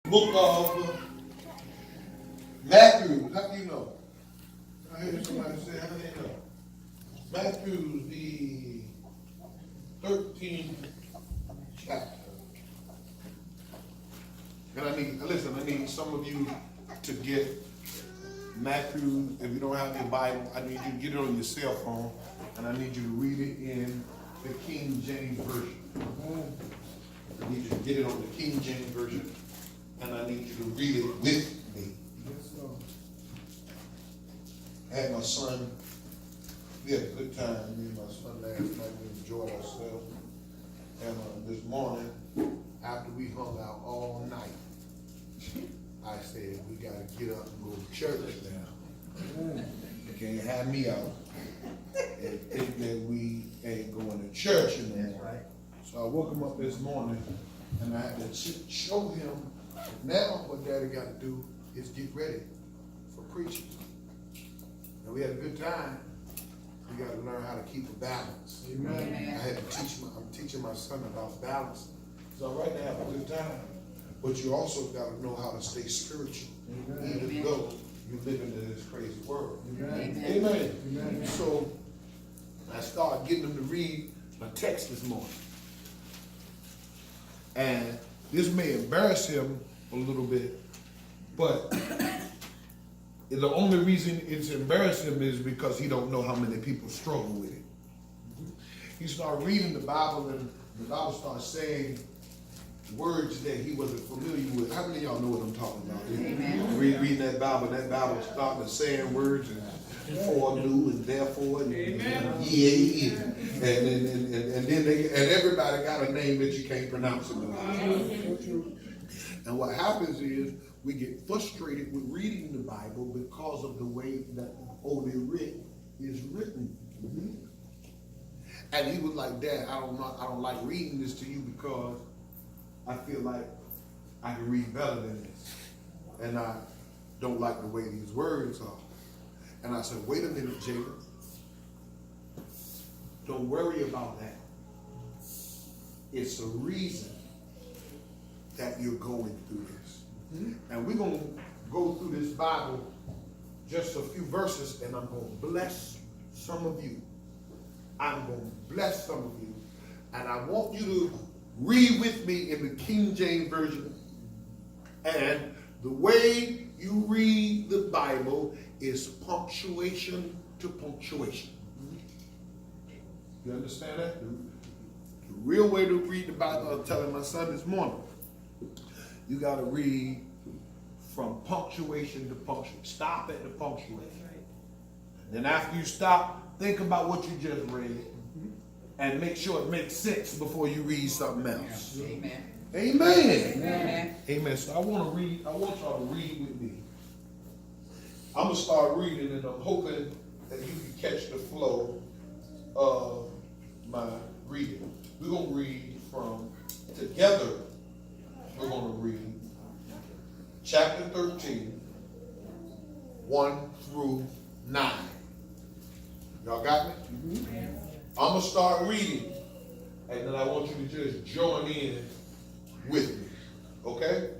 book of Matthew. How do you know? I heard somebody say, how do they know? Matthew, the 13th chapter. And I need some of you to get Matthew. If you don't have your Bible, I need you to get it on your cell phone, and I need you to read it in the King James Version. I need you to get it on the King James Version, and I need you to read it with me. I had my son, we had a good time, me and my son last night, we enjoyed ourselves. And this morning, after we hung out all night, I said, we got to get up and go to church now. You can't have me out and think that we ain't going to church anymore. So I woke him up this morning, and I had to show him, now what Daddy got to do is get ready for preaching. And we had a good time. We got to learn how to keep a balance. Amen. I had to I'm teaching my son about balance. It's all right to have a good time, but you also got to know how to stay spiritual, even though you live in this crazy world. Amen. Amen. So I started getting him to read a text this morning. And this may embarrass him a little bit, but the only reason it's embarrassing him is because he don't know how many people struggle with it. He started reading the Bible, and the Bible started saying words that he wasn't familiar with. How many of y'all know what I'm talking about? Amen. Reading that Bible started saying words and for knew and therefore and yeah. And then everybody got a name that you can't pronounce in the Bible. And what happens is we get frustrated with reading the Bible because of the way that Holy Writ is written. And he was like, Dad, I don't like reading this to you because I feel like I can read better than this. And I don't like the way these words are. And I said, wait a minute, Jacob. Don't worry about that. It's a reason that you're going through this. And we're going to go through this Bible, just a few verses, and I'm going to bless some of you. I'm going to bless some of you. And I want you to read with me in the King James Version. And the way you read the Bible is punctuation to punctuation. You understand that? The real way to read the Bible, I was telling my son this morning, you got to read from punctuation to punctuation. Stop at the punctuation. And then after you stop, think about what you just read and make sure it makes sense before you read something else. Amen. Amen. Amen. Amen. So I want y'all to read with me. I'm going to start reading, and I'm hoping that you can catch the flow of my reading. We're going to read from together. We're going to read chapter 13, 1 through 9. Y'all got me? I'm going to start reading, and then I want you to just join in with me. Okay?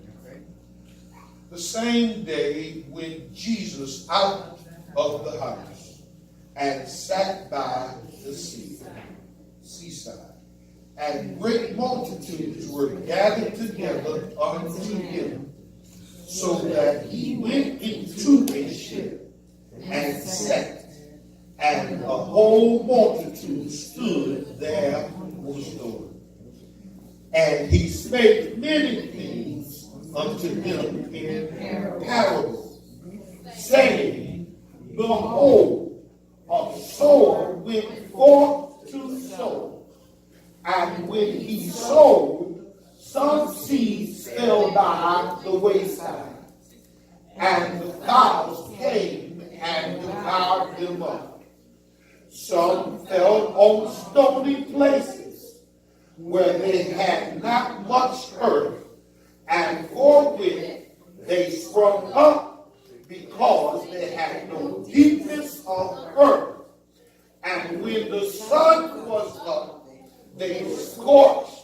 The same day went Jesus out of the house and sat by the seaside. And great multitudes were gathered together unto him, so that he went into a ship and sat, and the whole multitude stood there restored. And he spake many things unto them in parables, saying, behold, a sower went forth to sow. And when he sowed, some seeds fell by the wayside, and the fowls came and devoured them up. Some fell on stony places, where they had not much earth, and forthwith they sprung up, because they had no deepness of earth. And when the sun was up, they were scorched,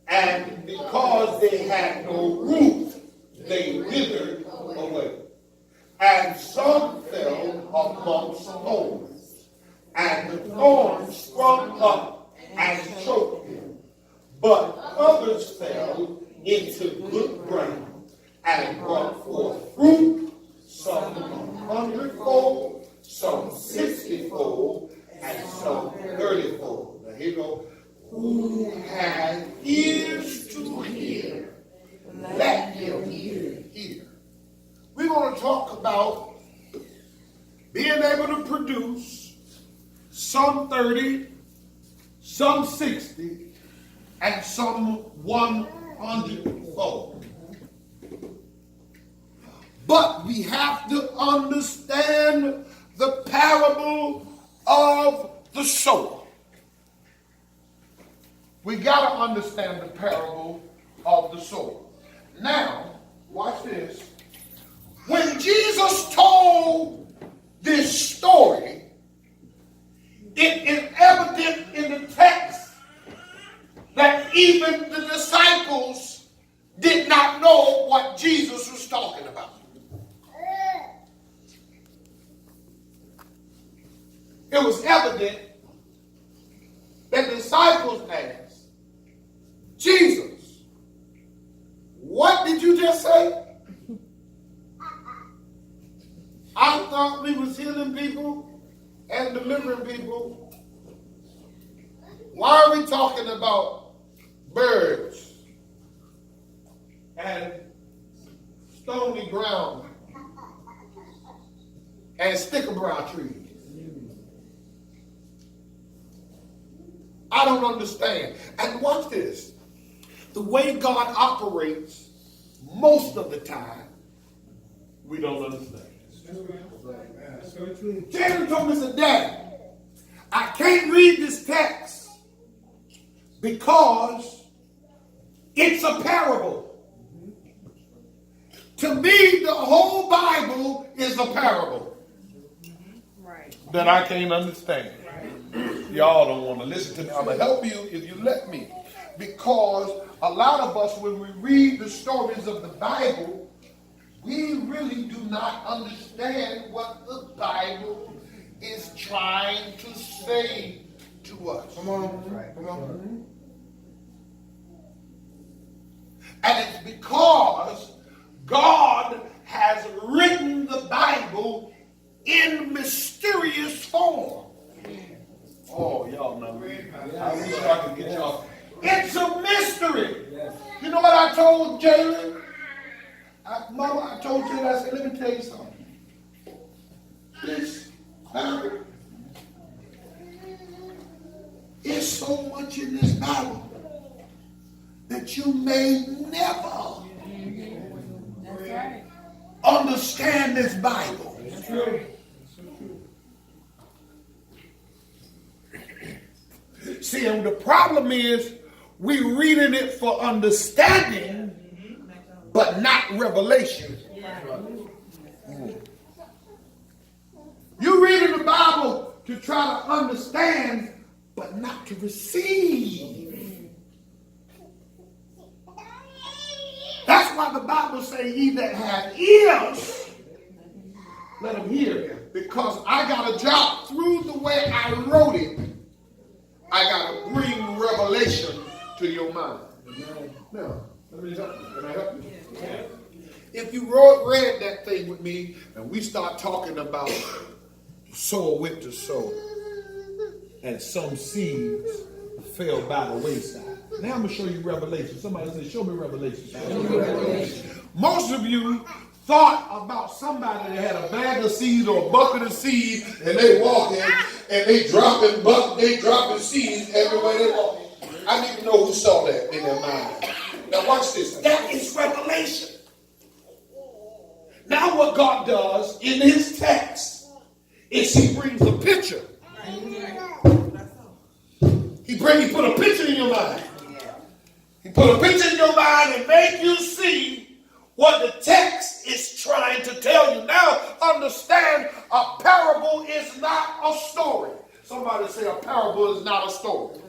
and because they had had no root, they withered away. And some fell amongst thorns, and the thorns sprung up and choked them. But others fell into good ground and brought forth fruit, some 100-fold, some 60-fold, and some 30-fold. Now here you go. Who has ears to hear, let him hear. We're going to talk about being able to produce some 30, some 60, and some 100-fold. But we have to understand the parable of the sower. We got to understand the parable of the sower. Now, watch this. When Jesus told this story, it is evident in the text that even the disciples did not know what Jesus was talking about. It was evident that the disciples asked, Jesus, what did you just say? I thought we was healing people and delivering people. Why are we talking about birds and stony ground and sticker-brow trees? I don't understand. And watch this. The way God operates, most of the time, we don't understand. James told me, said, Dad, I can't read this text because it's a parable. To me, the whole Bible is a parable that I can't understand. Y'all don't want to listen to me. I'm going to help you if you let me. Because a lot of us, when we read the stories of the Bible, we really do not understand what the Bible is trying to say to us. Come on. Come on. And it's because God has written the Bible in mysterious form. Oh, y'all know me. I wish I could get y'all. It's a mystery. You know what I told Jalen? Mama, I told Jalen, I said, let me tell you something. This Bible is so much in this Bible that you may never understand this Bible. That's true. See, and the problem is we're reading it for understanding, but not revelation. You're reading the Bible to try to understand, but not to receive. That's why the Bible says, ye that have ears, let them hear. Because I got a job through the way I wrote it. I got to bring revelation to your mind. Now, let me help you. Can I help you? Yeah. If you read that thing with me, and we start talking about sower went to sow, and some seeds fell by the wayside. Now I'm going to show you Revelation. Somebody say, show me Revelation. Show me Revelation. Most of you thought about somebody that had a bag of seeds or a bucket of seeds, and they walking and they dropping seeds everywhere they walk. I need to know who saw that in their mind. Now watch this. That is revelation. Now what God does in his text is he brings a picture. He put a picture in your mind. He put a picture in your mind and make you see what the text is trying to tell you. Now, understand, a parable is not a story. Somebody say a parable is not a story.